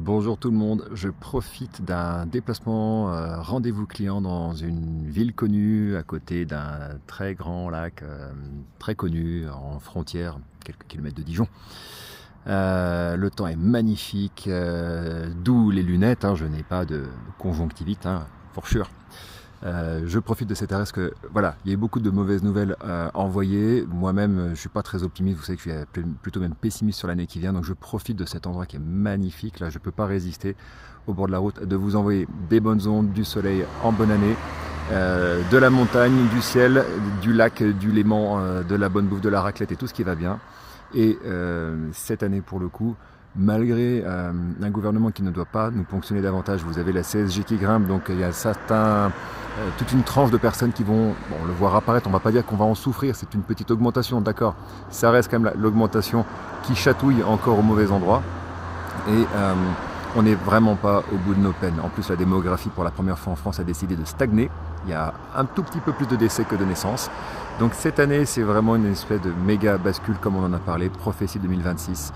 Bonjour tout le monde, je profite d'un déplacement rendez-vous client dans une ville connue à côté d'un très grand lac très connu en frontière, quelques kilomètres de Dijon. Le temps est magnifique, d'où les lunettes, je n'ai pas de conjonctivite, for sure. Je profite de cet arrêt parce que voilà, il y a eu beaucoup de mauvaises nouvelles envoyées. Moi-même, je ne suis pas très optimiste. Vous savez que je suis plutôt même pessimiste sur l'année qui vient. Donc je profite de cet endroit qui est magnifique. Là, je ne peux pas résister au bord de la route de vous envoyer des bonnes ondes, du soleil en bonne année, de la montagne, du ciel, du lac, du Léman, de la bonne bouffe, de la raclette et tout ce qui va bien. Et cette année, pour le coup, malgré un gouvernement qui ne doit pas nous ponctionner davantage, vous avez la CSG qui grimpe, donc il y a toute une tranche de personnes qui vont le voir apparaître. On ne va pas dire qu'on va en souffrir, c'est une petite augmentation, d'accord. Ça reste quand même l'augmentation qui chatouille encore au mauvais endroit. Et on n'est vraiment pas au bout de nos peines. En plus, la démographie, pour la première fois en France, a décidé de stagner. Il y a un tout petit peu plus de décès que de naissances. Donc cette année, c'est vraiment une espèce de méga bascule, comme on en a parlé, prophétie 2026.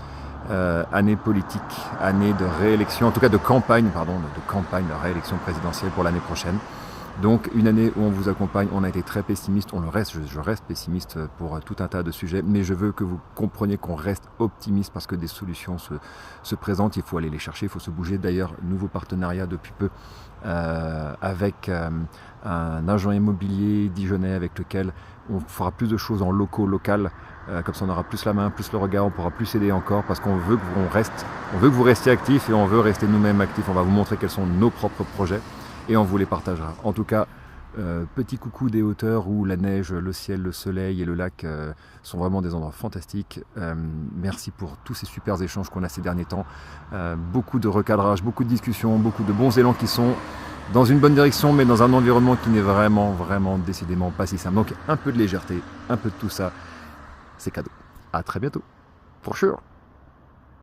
Année politique, année de réélection, en tout cas de campagne, de réélection présidentielle pour l'année prochaine. Donc une année où on vous accompagne, on a été très pessimiste, je reste pessimiste pour tout un tas de sujets, mais je veux que vous compreniez qu'on reste optimiste parce que des solutions se présentent, il faut aller les chercher, il faut se bouger. D'ailleurs, nouveau partenariat depuis peu avec un agent immobilier dijonnais avec lequel on fera plus de choses en local, comme ça on aura plus la main, plus le regard, on pourra plus aider encore parce qu'on veut que vous restiez actifs et on veut rester nous-mêmes actifs. On va vous montrer quels sont nos propres projets et on vous les partagera. En tout cas, petit coucou des hauteurs où la neige, le ciel, le soleil et le lac sont vraiment des endroits fantastiques. Merci pour tous ces super échanges qu'on a ces derniers temps. Beaucoup de recadrage, beaucoup de discussions, beaucoup de bons élans qui sont dans une bonne direction, mais dans un environnement qui n'est vraiment décidément pas si simple. Donc un peu de légèreté, un peu de tout ça, c'est cadeau. À très bientôt, for sure.